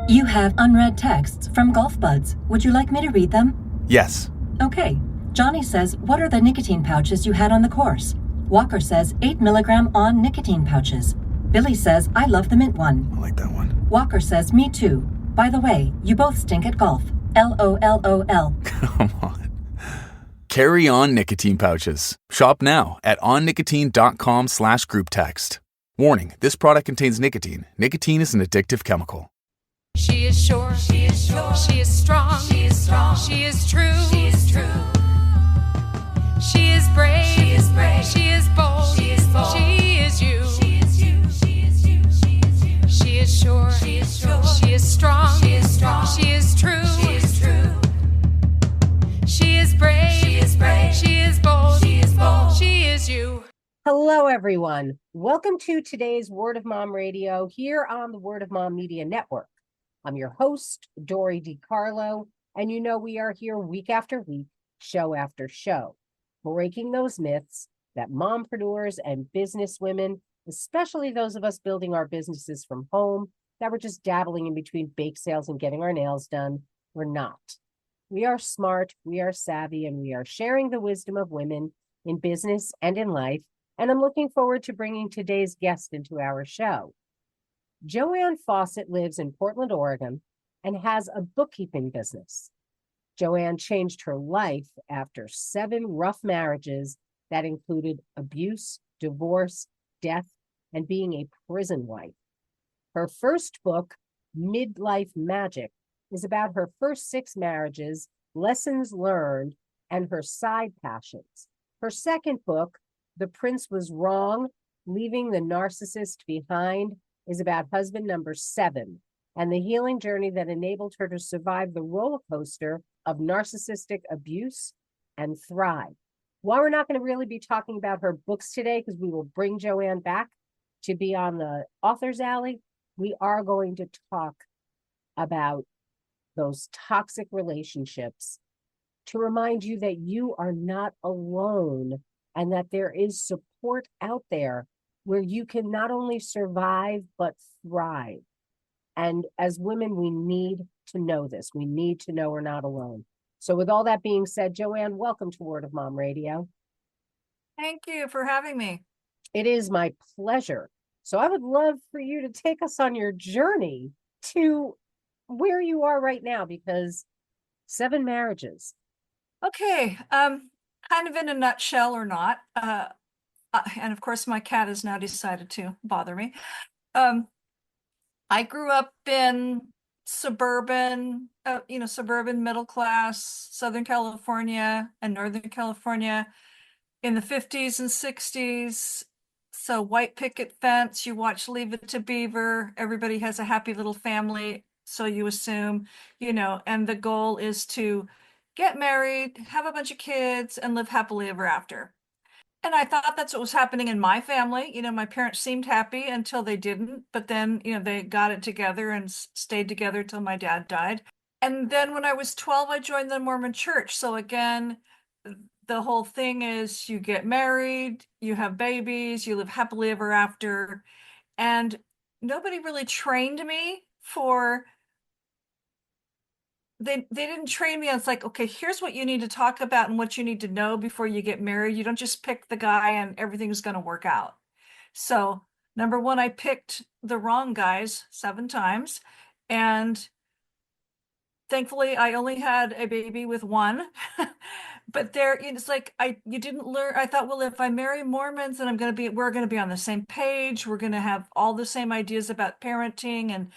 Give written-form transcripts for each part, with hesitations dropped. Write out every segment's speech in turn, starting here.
You have unread texts from Golf Buds. Would you like me to read them? Yes. Okay. Johnny says, what are the nicotine pouches you had on the course? Walker says, 8 milligram on nicotine pouches. Billy says, I love the mint one. I like that one. Walker says, me too. By the way, you both stink at golf. LOLOL. Come on. Carry on nicotine pouches. Shop now at onnicotine.com/group text. Warning, this product contains nicotine. Nicotine is an addictive chemical. She is sure, she is sure, she is strong, she is strong, she is true, she is true. She is brave, she is brave, she is bold, she is bold, she is you, she is you, she is you, she is you. She is sure, she is sure, she is strong, she is strong, she is true, she is true. She is brave, she is brave, she is bold, she is bold, she is you. Hello, everyone. Welcome to today's Word of Mom Radio here on the Word of Mom Media Network. I'm your host, Dori DeCarlo, and you know we are here week after week, show after show, breaking those myths that mompreneurs and businesswomen, especially those of us building our businesses from home, that we're just dabbling in between bake sales and getting our nails done, we're not. We are smart, we are savvy, and we are sharing the wisdom of women in business and in life, and I'm looking forward to bringing today's guest into our show. Joanne Fawcett lives in Portland, Oregon, and has a bookkeeping business. Joanne changed her life after 7 rough marriages that included abuse, divorce, death, and being a prison wife. Her first book, Midlife Magic, is about her first 6 marriages, lessons learned, and her side passions. Her second book, The Prince Was Wrong, Leaving the Narcissist Behind, is about husband number 7 and the healing journey that enabled her to survive the roller coaster of narcissistic abuse and thrive. While we're not going to really be talking about her books today, because we will bring Joanne back to be on the author's alley, we are going to talk about those toxic relationships to remind you that you are not alone and that there is support out there where you can not only survive, but thrive. And as women, we need to know this. We need to know we're not alone. So with all that being said, Joanne, welcome to Word of Mom Radio. Thank you for having me. It is my pleasure. So I would love for you to take us on your journey to where you are right now, because 7 marriages. Okay, kind of in a nutshell or not. And of course, my cat has now decided to bother me. I grew up in suburban middle class, Southern California and Northern California in the 50s and 60s. So white picket fence, you watch Leave It to Beaver, everybody has a happy little family. So you assume, and the goal is to get married, have a bunch of kids, and live happily ever after. And I thought that's what was happening in my family. My parents seemed happy until they didn't, but then, they got it together and stayed together till my dad died. And then when I was 12, I joined the Mormon church. So again, the whole thing is you get married, you have babies, you live happily ever after. And nobody really trained me for they didn't train me. It's like, okay, here's what you need to talk about and what you need to know before you get married. You don't just pick the guy and everything's going to work out. So number one, I picked the wrong guys 7 times. And thankfully I only had a baby with one. But it's like, you didn't learn. I thought, well, if I marry Mormons, then we're going to be on the same page. We're going to have all the same ideas about parenting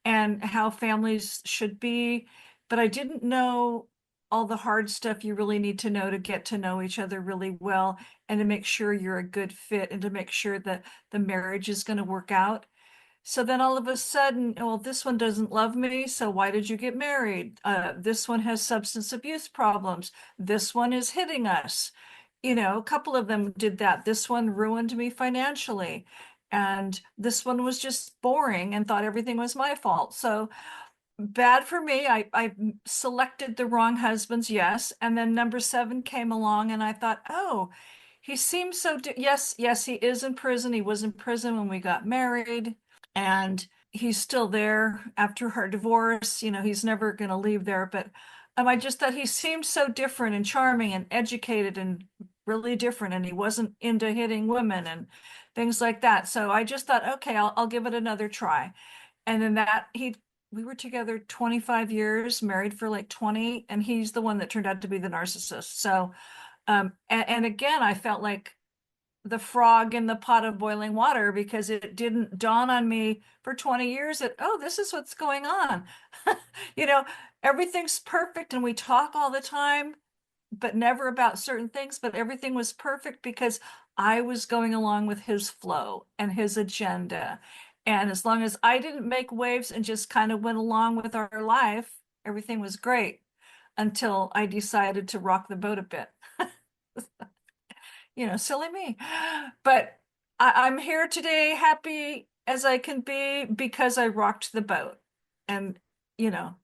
and how families should be. But I didn't know all the hard stuff you really need to know to get to know each other really well and to make sure you're a good fit and to make sure that the marriage is going to work out. So then all of a sudden, well, this one doesn't love me, so why did you get married? This one has substance abuse problems. This one is hitting us. A couple of them did that. This one ruined me financially. And this one was just boring and thought everything was my fault. So bad for me. I selected the wrong husbands, yes. And then number 7 came along and I thought, oh, he seems so, yes, he is in prison. He was in prison when we got married. And he's still there after our divorce. You know, he's never going to leave there. But I just thought he seemed so different and charming and educated and really different. And he wasn't into hitting women and things like that. So I just thought, okay, I'll give it another try. And then we were together 25 years, married for like 20, and he's the one that turned out to be the narcissist. So, and again, I felt like the frog in the pot of boiling water because it didn't dawn on me for 20 years that, oh, this is what's going on. You know, everything's perfect and we talk all the time, but never about certain things, but everything was perfect because I was going along with his flow and his agenda. And as long as I didn't make waves and just kind of went along with our life, everything was great until I decided to rock the boat a bit. You know, silly me. But I'm here today, happy as I can be because I rocked the boat. And, you know,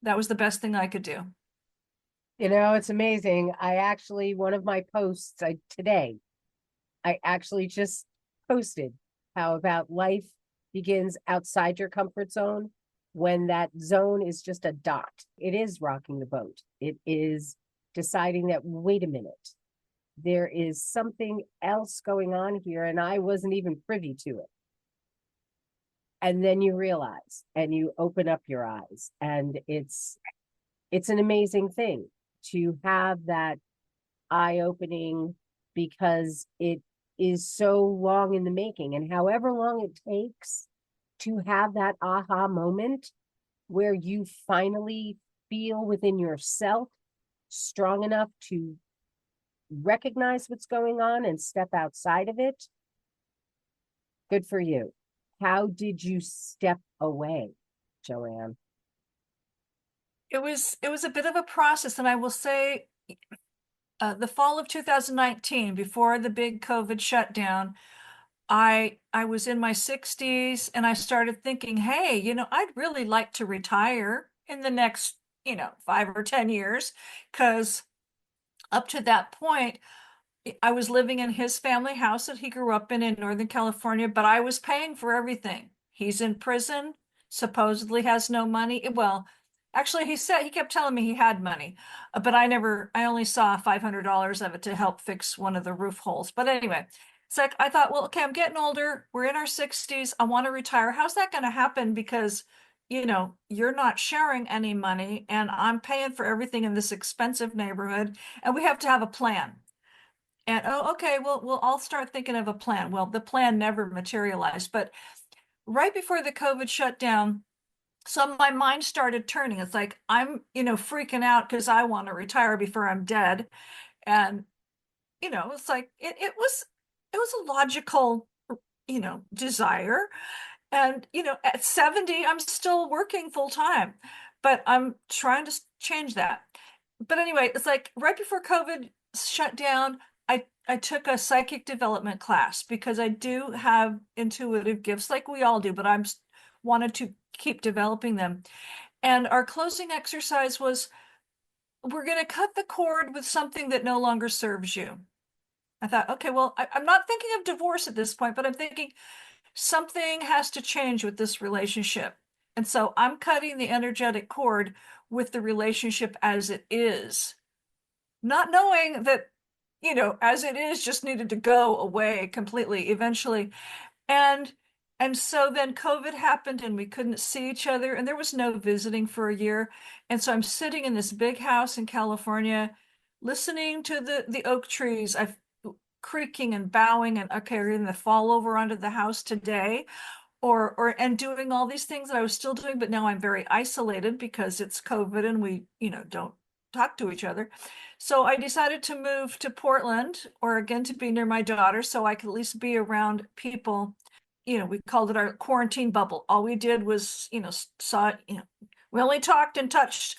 that was the best thing I could do. You know, it's amazing. One of my posts today, I actually just posted how about life begins outside your comfort zone when that zone is just a dot. It is rocking the boat. It is deciding that, wait a minute, there is something else going on here, and I wasn't even privy to it. And then you realize and you open up your eyes, and it's an amazing thing to have that eye-opening because it is so long in the making. And however long it takes to have that aha moment where you finally feel within yourself strong enough to recognize what's going on and step outside of it, good for you. How did you step away, Joanne? It was a bit of a process, and I will say the fall of 2019, before the big COVID shutdown, I was in my 60s and I started thinking, hey, you know, I'd really like to retire in the next, 5 or 10 years, because up to that point, I was living in his family house that he grew up in Northern California, but I was paying for everything. He's in prison, supposedly has no money. Well, actually, he kept telling me he had money, but I only saw $500 of it to help fix one of the roof holes. But anyway, it's like, I thought, well, okay, I'm getting older. We're in our 60s. I want to retire. How's that going to happen? Because, you're not sharing any money and I'm paying for everything in this expensive neighborhood, and we have to have a plan. And oh, okay, well, I'll start thinking of a plan. Well, the plan never materialized, but right before the COVID shutdown, so my mind started turning. It's like I'm, freaking out because I want to retire before I'm dead. And, it's like it was a logical, desire. And, at 70, I'm still working full time, but I'm trying to change that. But anyway, it's like right before COVID shut down, I took a psychic development class because I do have intuitive gifts like we all do, but I'm wanted to keep developing them. And our closing exercise was, we're going to cut the cord with something that no longer serves you. I thought, okay, well, I'm not thinking of divorce at this point, but I'm thinking something has to change with this relationship. And so I'm cutting the energetic cord with the relationship as it is, not knowing that, as it is just needed to go away completely eventually. And so then COVID happened and we couldn't see each other and there was no visiting for a year. And so I'm sitting in this big house in California, listening to the oak trees. I've creaking and bowing and okay, are going to fall over onto the house today, and doing all these things that I was still doing, but now I'm very isolated because it's COVID and we, don't talk to each other. So I decided to move to Portland, Oregon, to be near my daughter so I could at least be around people. We called it our quarantine bubble. All we did was, saw, we only talked and touched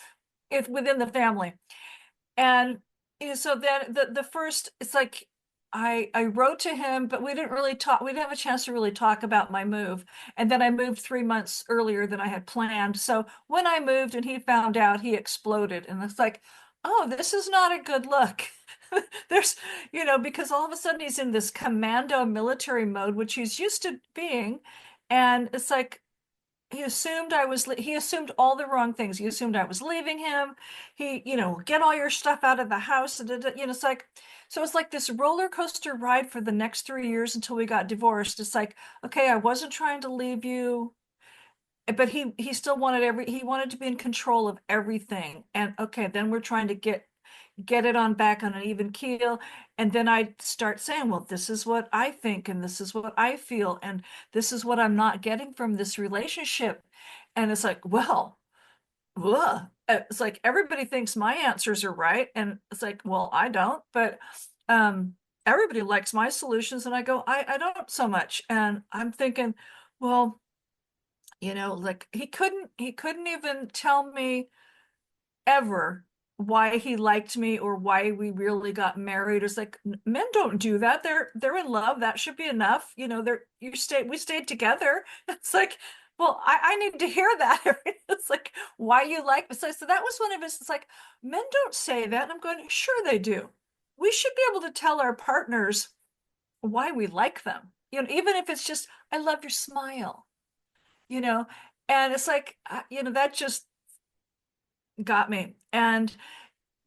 it within the family. And so then the first, it's like I wrote to him, but we didn't really talk. We didn't have a chance to really talk about my move. And then I moved 3 months earlier than I had planned. So when I moved and he found out, he exploded. And it's like, oh, this is not a good look. There's, because all of a sudden he's in this commando military mode, which he's used to being. And it's like, he assumed all the wrong things. He assumed I was leaving him. He, get all your stuff out of the house. It's like, so it's like this roller coaster ride for the next 3 years until we got divorced. It's like, okay, I wasn't trying to leave you, but he still wanted he wanted to be in control of everything. And okay, then we're trying to get it on back on an even keel. And then I start saying, well, this is what I think, and this is what I feel, and this is what I'm not getting from this relationship. And it's like, well, ugh. It's like everybody thinks my answers are right. And it's like, well, I don't, but everybody likes my solutions. And I go, I don't so much. And I'm thinking, well, like he couldn't even tell me ever why he liked me or why we really got married. It's like men don't do that. They're in love. That should be enough. We stayed together. It's like, well, I need to hear that. It's like, why you like me. So that was one of his, it's like, men don't say that. And I'm going, sure they do. We should be able to tell our partners why we like them. Even if it's just, I love your smile, you know, and it's like, that just got me. And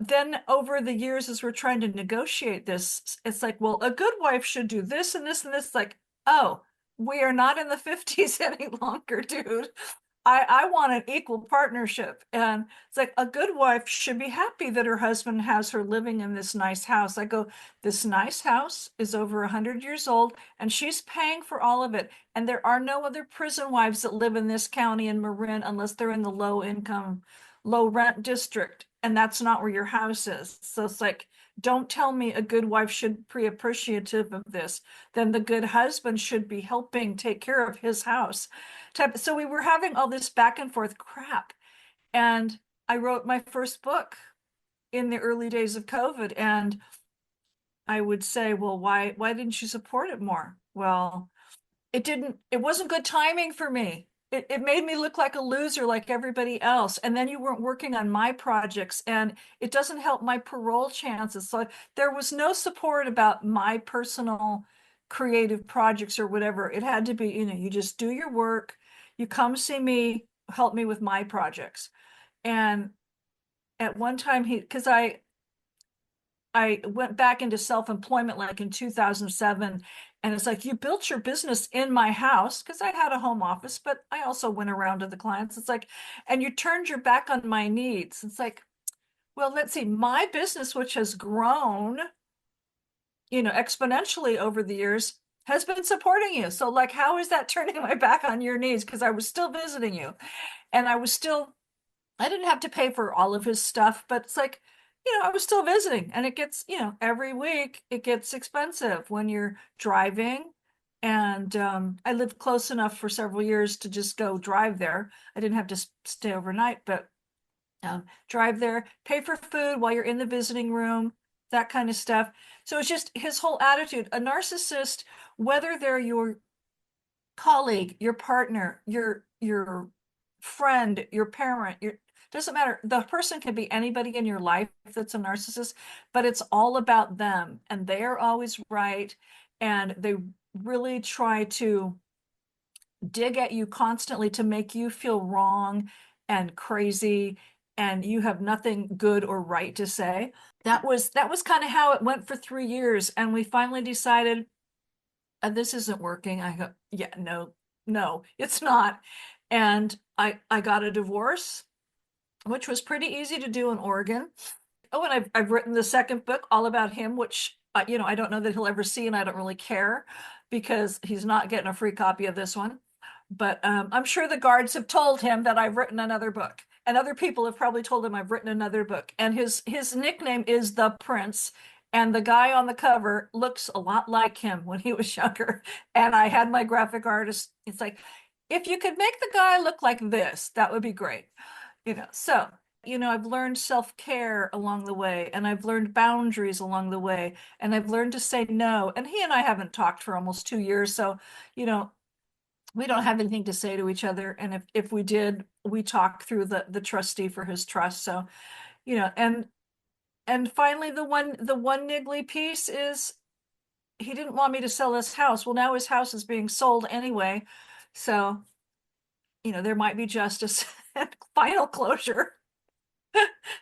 then over the years, as we're trying to negotiate this, it's like, well, a good wife should do this and this and this. Like, oh, we are not in the 50s any longer, dude. I want an equal partnership. And it's like a good wife should be happy that her husband has her living in this nice house. I go, this nice house is over 100 years old and she's paying for all of it. And there are no other prison wives that live in this county in Marin unless they're in the low income, low rent district. And that's not where your house is. So it's like, don't tell me a good wife should be appreciative of this. Then the good husband should be helping take care of his house. So we were having all this back and forth crap. And I wrote my first book in the early days of COVID. And I would say, well, why didn't you support it more? Well, it wasn't good timing for me. It made me look like a loser like everybody else. And then you weren't working on my projects and it doesn't help my parole chances. So there was no support about my personal creative projects or whatever. It had to be, you just do your work, you come see me, help me with my projects. And at one time because I went back into self-employment like in 2007. And it's like, you built your business in my house because I had a home office, but I also went around to the clients. It's like, and you turned your back on my needs. It's like, well, let's see, my business, which has grown, exponentially over the years, has been supporting you. So like, how is that turning my back on your needs? Because I was still visiting you and I didn't have to pay for all of his stuff, but it's like, I was still visiting and it gets, every week it gets expensive when you're driving. And I lived close enough for several years to just go drive there. I didn't have to stay overnight, but drive there, pay for food while you're in the visiting room, that kind of stuff. So it's just his whole attitude. A narcissist, whether they're your colleague, your partner, your friend, your parent, doesn't matter. The person can be anybody in your life that's a narcissist, but it's all about them and they're always right. And they really try to dig at you constantly to make you feel wrong and crazy and you have nothing good or right to say. That was kind of how it went for 3 years. And we finally decided, this isn't working. I go, yeah, no, it's not. And I got a divorce, which was pretty easy to do in Oregon. Oh, and I've written the second book all about him, which, I don't know that he'll ever see, and I don't really care because he's not getting a free copy of this one. But I'm sure the guards have told him that I've written another book, and other people have probably told him I've written another book. And his nickname is The Prince, and the guy on the cover looks a lot like him when he was younger. And I had my graphic artist. It's like, if you could make the guy look like this, that would be great. So, I've learned self-care along the way, and I've learned boundaries along the way, and I've learned to say no. And he and I haven't talked for almost 2 years. So, we don't have anything to say to each other. And if we did, we talk through the trustee for his trust. So, and finally the one niggly piece is he didn't want me to sell his house. Well, now his house is being sold anyway. So there might be justice and final closure.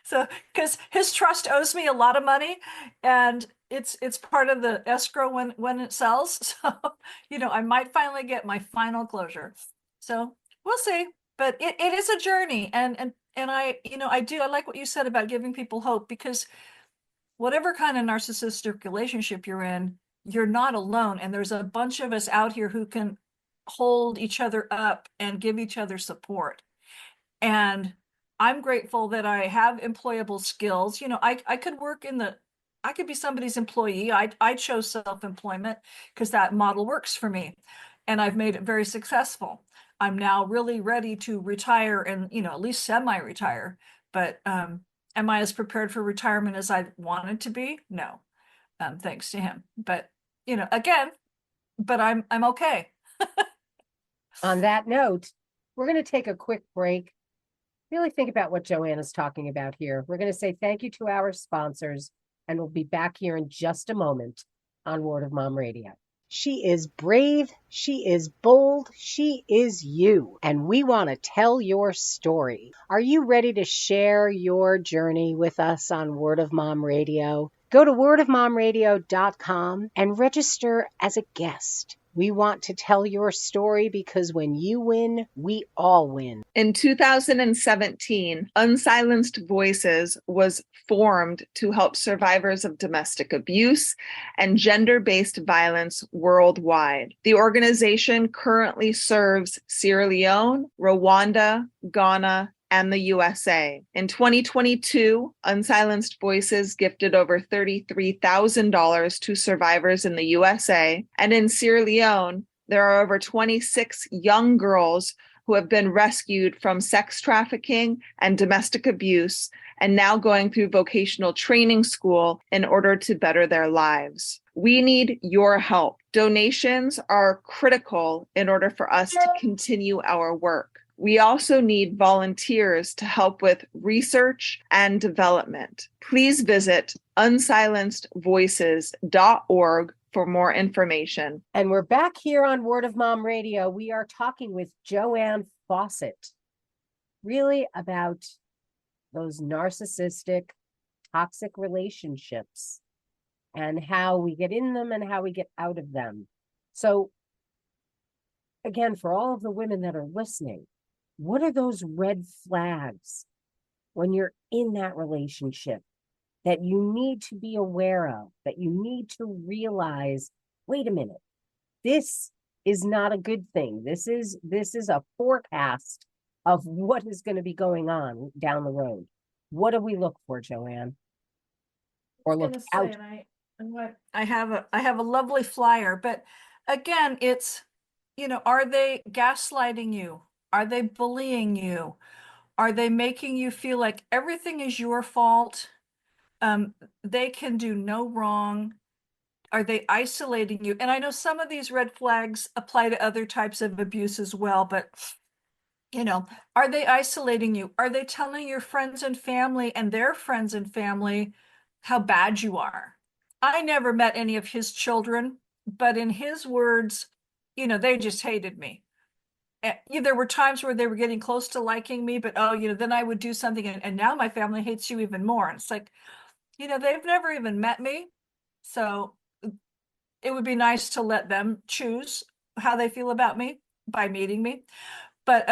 So, because his trust owes me a lot of money, and it's part of the escrow when it sells. So, I might finally get my final closure. So we'll see. But it is a journey, and I like what you said about giving people hope, because whatever kind of narcissistic relationship you're in, you're not alone, and there's a bunch of us out here who can hold each other up and give each other support. And I'm grateful that I have employable skills. I could work I could be somebody's employee. I chose self-employment because that model works for me. And I've made it very successful. I'm now really ready to retire and, at least semi-retire. But am I as prepared for retirement as I wanted to be? No, thanks to him. But, again, but I'm okay. On that note, we're going to take a quick break. Really think about what Joanna's talking about here. We're going to say thank you to our sponsors, and we'll be back here in just a moment on Word of Mom Radio. She is brave, she is bold, she is you, and we want to tell your story. Are you ready to share your journey with us on Word of Mom Radio? Go to wordofmomradio.com and register as a guest. We want to tell your story because when you win, we all win. In 2017, Unsilenced Voices was formed to help survivors of domestic abuse and gender-based violence worldwide. The organization currently serves Sierra Leone, Rwanda, Ghana, and the USA. In 2022, Unsilenced Voices gifted over $33,000 to survivors in the USA, and in Sierra Leone, there are over 26 young girls who have been rescued from sex trafficking and domestic abuse and now going through vocational training school in order to better their lives. We need your help. Donations are critical in order for us to continue our work. We also need volunteers to help with research and development. Please visit unsilencedvoices.org for more information. And we're back here on Word of Mom Radio. We are talking with Joanne Fawcett, really about those narcissistic, toxic relationships and how we get in them and how we get out of them. So, again, for all of the women that are listening, what are those red flags when you're in that relationship that you need to be aware of, that you need to realize, wait a minute, this is not a good thing. This is a forecast of what is going to be going on down the road. What do we look for, Joanne? Or look out? I have a lovely flyer, but again, it's, are they gaslighting you? Are they bullying you? Are they making you feel like everything is your fault? They can do no wrong. Are they isolating you? And I know some of these red flags apply to other types of abuse as well, but are they isolating you? Are they telling your friends and family and their friends and family how bad you are? I never met any of his children, but in his words, they just hated me. There were times where they were getting close to liking me, but then I would do something and now my family hates you even more. And it's like, they've never even met me. So it would be nice to let them choose how they feel about me by meeting me. But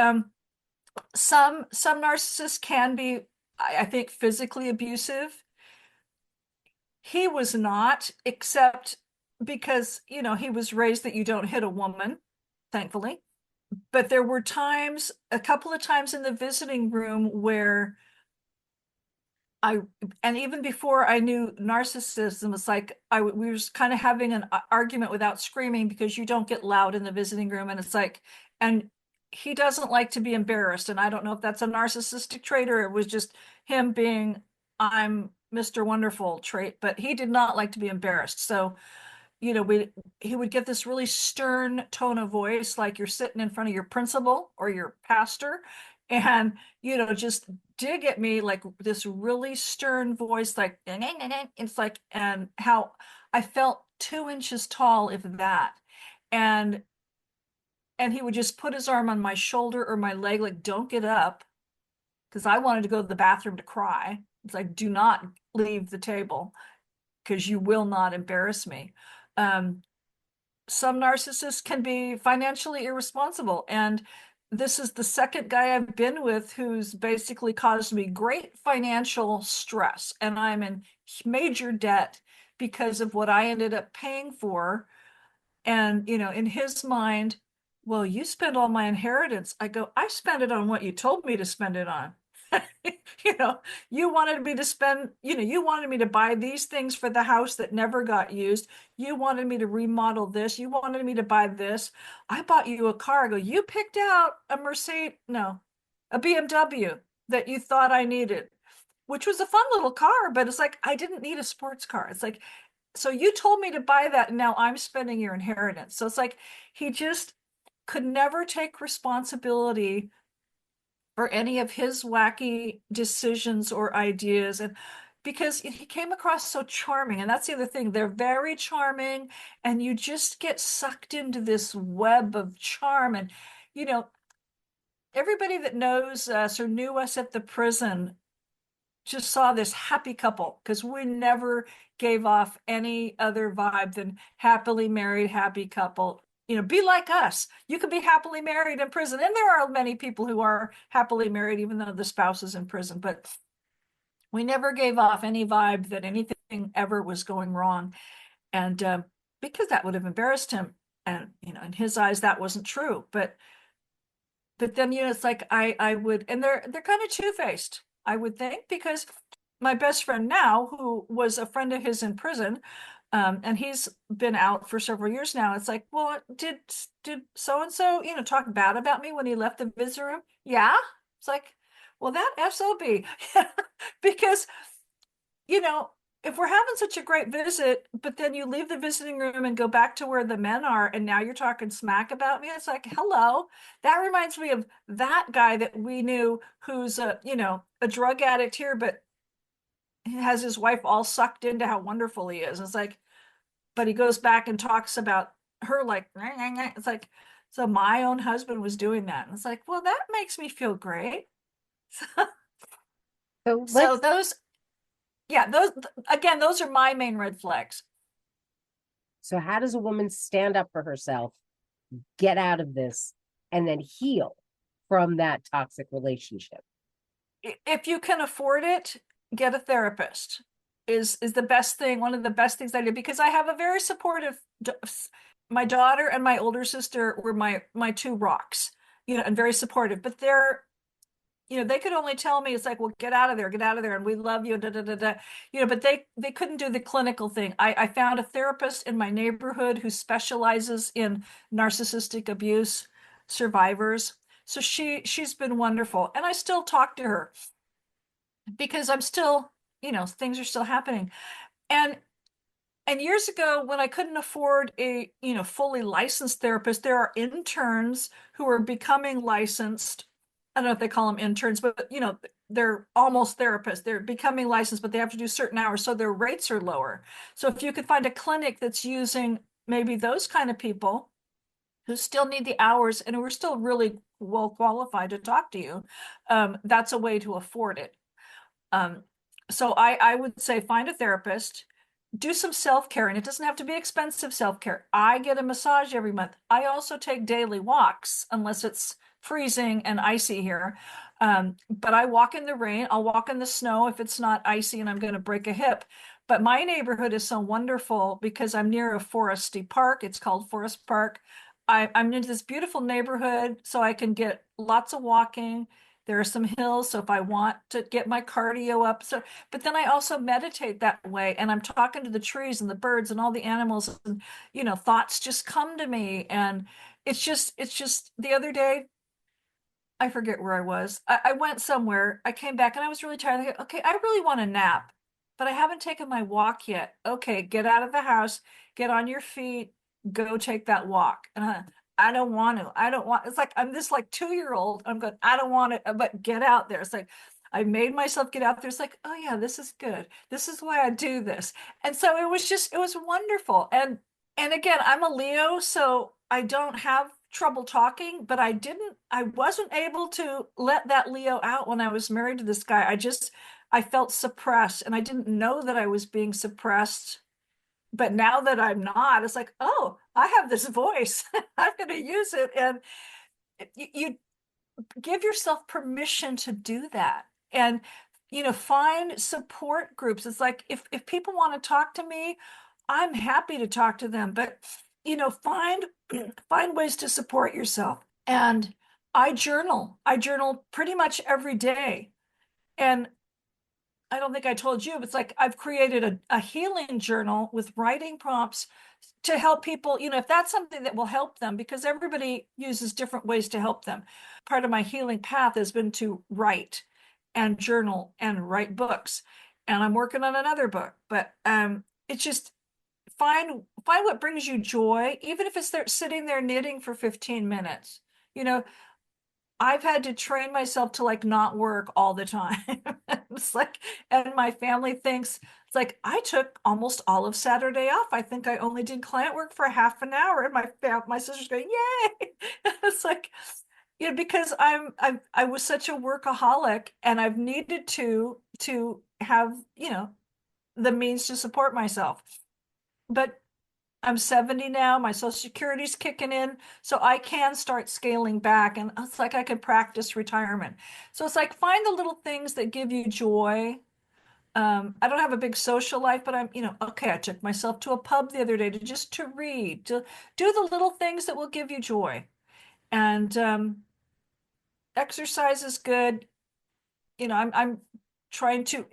some narcissists can be, I think, physically abusive. He was not, except because, he was raised that you don't hit a woman, thankfully. But there were times, a couple of times in the visiting room where and even before I knew narcissism, it's like we were kind of having an argument without screaming because you don't get loud in the visiting room. And it's like, and he doesn't like to be embarrassed. And I don't know if that's a narcissistic trait or it was just him being, I'm Mr. Wonderful trait, but he did not like to be embarrassed. So, he would get this really stern tone of voice, like you're sitting in front of your principal or your pastor, and just dig at me like this really stern voice, like it's like, and how I felt 2 inches tall, if that. And and he would just put his arm on my shoulder or my leg, like, don't get up, because I wanted to go to the bathroom to cry. It's like, do not leave the table because you will not embarrass me. Some narcissists can be financially irresponsible, and this is the second guy I've been with who's basically caused me great financial stress, and I'm in major debt because of what I ended up paying for. And, in his mind, well, you spent all my inheritance. I go, I spent it on what you told me to spend it on. You know, you wanted me to spend, you wanted me to buy these things for the house that never got used. You wanted me to remodel this. You wanted me to buy this. I bought you a car. I go, you picked out a Mercedes, no, a BMW that you thought I needed, which was a fun little car, but it's like, I didn't need a sports car. It's like, so you told me to buy that, and now I'm spending your inheritance. So it's like he just could never take responsibility for any of his wacky decisions or ideas. And because he came across so charming, and that's the other thing, they're very charming, and you just get sucked into this web of charm. And everybody that knows us or knew us at the prison just saw this happy couple, because we never gave off any other vibe than happily married, happy couple. Be like us. You could be happily married in prison. And there are many people who are happily married, even though the spouse is in prison. But we never gave off any vibe that anything ever was going wrong. And because that would have embarrassed him. And, in his eyes, that wasn't true. But then, it's like I would, and they're kind of two-faced, I would think, because my best friend now, who was a friend of his in prison, and he's been out for several years now. It's like, well, did so-and-so, talk bad about me when he left the visitor room? Yeah. It's like, well, that SOB, because, if we're having such a great visit, but then you leave the visiting room and go back to where the men are, and now you're talking smack about me, it's like, hello. That reminds me of that guy that we knew who's a drug addict here, but has his wife all sucked into how wonderful he is. It's like, but he goes back and talks about her like, it's like, so my own husband was doing that. And it's like, well, that makes me feel great. So those again, those are my main red flags. So how does a woman stand up for herself, get out of this, and then heal from that toxic relationship? If you can afford it, get a therapist is the best thing. One of the best things I did, because I have a very supportive, my daughter and my older sister were my two rocks, and very supportive, but they're, they could only tell me, it's like, well, get out of there, and we love you, da, da, da, da. But they couldn't do the clinical thing. I found a therapist in my neighborhood who specializes in narcissistic abuse survivors. So she's been wonderful. And I still talk to her because I'm still, things are still happening. And years ago, when I couldn't afford a, fully licensed therapist, there are interns who are becoming licensed. I don't know if they call them interns, but they're almost therapists. They're becoming licensed, but they have to do certain hours, so their rates are lower. So if you could find a clinic that's using maybe those kind of people who still need the hours and who are still really well qualified to talk to you, that's a way to afford it. So I would say find a therapist, do some self-care, and it doesn't have to be expensive self-care. I get a massage every month. I also take daily walks, unless it's freezing and icy here. But I walk in the rain. I'll walk in the snow if it's not icy and I'm going to break a hip. But my neighborhood is so wonderful because I'm near a foresty park. It's called Forest Park. I'm in this beautiful neighborhood, so I can get lots of walking. There are some hills, so if I want to get my cardio up. But then I also meditate that way, and I'm talking to the trees and the birds and all the animals, and thoughts just come to me. And it's just the other day, I forget where I was. I went somewhere. I came back and I was really tired. I go, okay, I really want a nap, but I haven't taken my walk yet. Okay, get out of the house, get on your feet, go take that walk. And I don't want to. I don't want. It's like I'm this like 2-year-old. I'm going, I don't want it, but get out there. It's like I made myself get out there. It's like, oh yeah, this is good. This is why I do this. And so it was wonderful. And again, I'm a Leo, so I don't have trouble talking, but I wasn't able to let that Leo out when I was married to this guy. I felt suppressed, and I didn't know that I was being suppressed. But now that I'm not, it's like, oh, I have this voice. I'm going to use it. And you give yourself permission to do that. And, find support groups. It's like, if people want to talk to me, I'm happy to talk to them, but, find, find ways to support yourself. And I journal pretty much every day. And I don't think I told you, but it's like I've created a healing journal with writing prompts to help people, if that's something that will help them, because everybody uses different ways to help them. Part of my healing path has been to write and journal and write books. And I'm working on another book, but it's just find what brings you joy, even if it's there sitting there knitting for 15 minutes. I've had to train myself to like not work all the time. It's like, and my family thinks it's like I took almost all of Saturday off. I think I only did client work for half an hour, and my sister's going, "Yay!" It's like, because I was such a workaholic, and I've needed to have the means to support myself, but I'm 70 now, my Social Security's kicking in, so I can start scaling back, and it's like I could practice retirement. So it's like find the little things that give you joy. I don't have a big social life, but okay, I took myself to a pub the other day to read, to do the little things that will give you joy. And exercise is good. I'm trying to,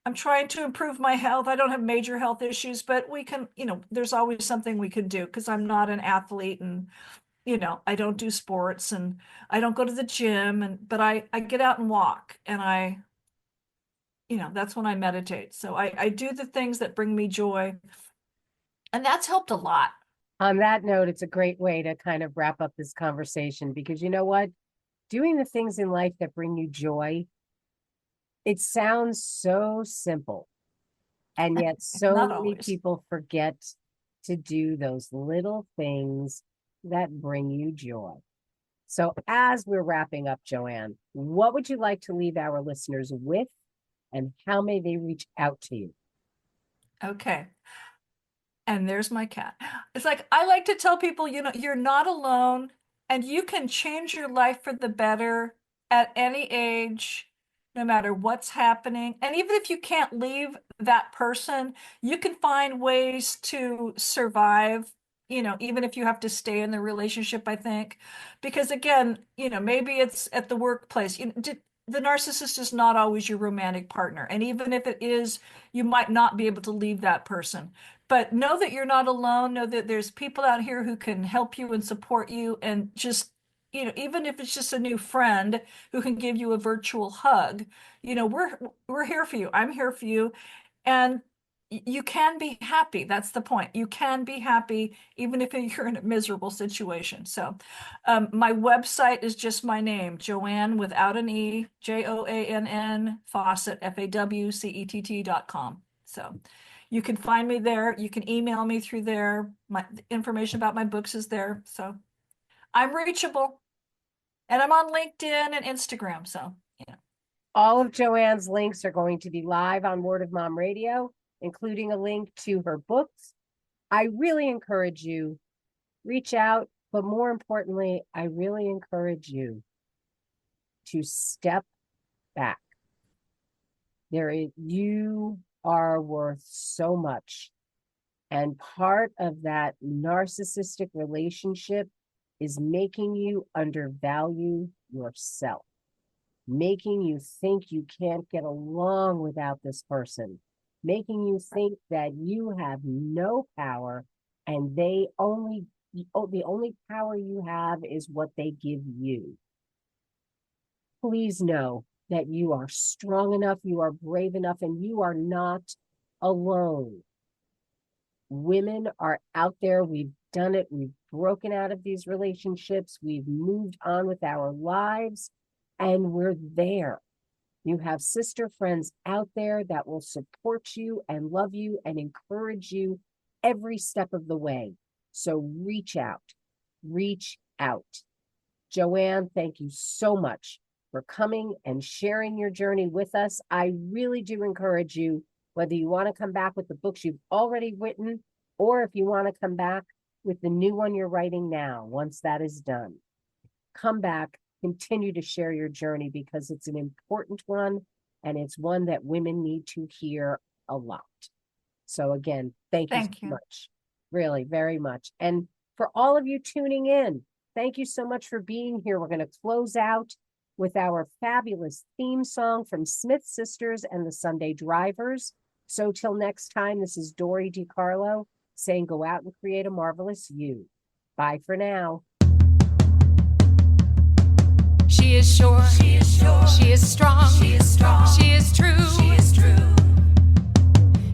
I'm trying to improve my health. I don't have major health issues, but we can, there's always something we can do because I'm not an athlete, and, I don't do sports, and I don't go to the gym, but I get out and walk, and that's when I meditate. So I do the things that bring me joy, and that's helped a lot. On that note, it's a great way to kind of wrap up this conversation, because you know what? Doing the things in life that bring you joy, it sounds so simple. And yet so Not many always. people forget to do those little things that bring you joy. So as we're wrapping up, Joanne, what would you like to leave our listeners with, and how may they reach out to you? Okay. And there's my cat. It's like, I like to tell people, you're not alone, and you can change your life for the better at any age, no matter what's happening. And even if you can't leave that person, you can find ways to survive, even if you have to stay in the relationship, I think. Because again, maybe it's at the workplace. The narcissist is not always your romantic partner. And even if it is, you might not be able to leave that person. But know that you're not alone. Know that there's people out here who can help you and support you. And just, even if it's just a new friend who can give you a virtual hug, we're here for you. I'm here for you. And you can be happy. That's the point. You can be happy even if you're in a miserable situation. So my website is just my name, Joanne without an E, Joann, Fawcett, FAWCETT.com. So you can find me there. You can email me through there. My information about my books is there. So I'm reachable, and I'm on LinkedIn and Instagram. So, All of Joanne's links are going to be live on Word of Mom Radio, including a link to her books. I really encourage you, reach out, but more importantly, I really encourage you to step back. You are worth so much. And part of that narcissistic relationship is making you undervalue yourself, making you think you can't get along without this person, making you think that you have no power, and the only power you have is what they give you. Please know that you are strong enough, you are brave enough, and you are not alone. Women are out there. We've done it. We've broken out of these relationships. We've moved on with our lives, and we're there. You have sister friends out there that will support you and love you and encourage you every step of the way. So reach out. reach out. Joanne, thank you so much for coming and sharing your journey with us. I really do encourage you, whether you want to come back with the books you've already written, or if you want to come back with the new one you're writing now, once that is done. Come back, continue to share your journey, because it's an important one, and it's one that women need to hear a lot. So again, thank you so much. Really, very much. And for all of you tuning in, thank you so much for being here. We're going to close out with our fabulous theme song from Smith Sisters and the Sunday Drivers. So till next time, this is Dori DeCarlo saying go out and create a marvelous you. Bye for now. She is sure, she is sure, she is strong, she is strong, she is true, she is true.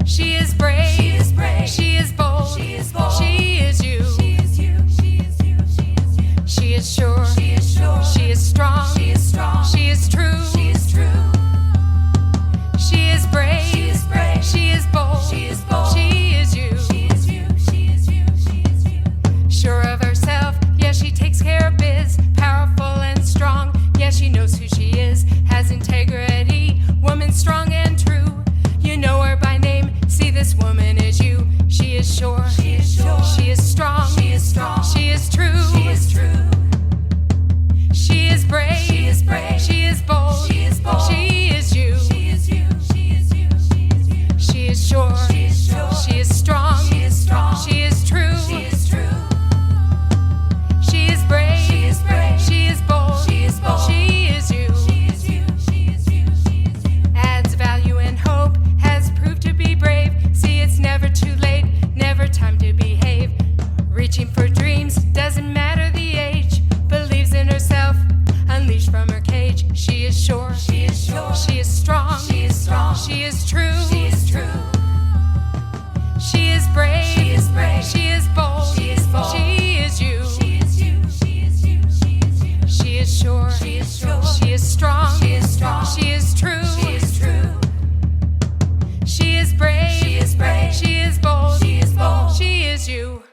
She is brave, she is brave, she is bold, she is bold, she is you, she is you, she is you, she is you. She is sure, she is sure, she is strong, she is strong, she is true, she is true. She is brave, she is brave, she is bold, she is bold, she is you, she is you, she is you, she is you. Sure of herself, yeah, she takes care of biz, powerful and strong, yeah, she knows who she is, has integrity, woman strong and true. You know her by name, see this woman is you. She is sure, she is sure, she is strong, she is strong, she is true, she is true. She is brave, she is brave, she is bold, she is bold, she is you, she is you, she is you, she is you. She is sure, she is sure, she is strong, she is strong, she is true, she is true. She is brave, she is brave, she is bold, she is bold, she is you, she is you, she is you, she is you. Adds value and hope, has proved to be brave. See, it's never too late, never time to behave. Reaching for dreams, doesn't matter the age. Believes in herself, unleashed from her cage. She is sure, she is sure, she is strong, she is strong, she is true, she is true. She is brave, she is brave, she is bold, she is bold, she is you, she is you, she is you, she is you. She is sure, she is sure, she is strong, she is strong, she is true, she is true. She is brave, she is brave, she is bold, she is bold, she is you.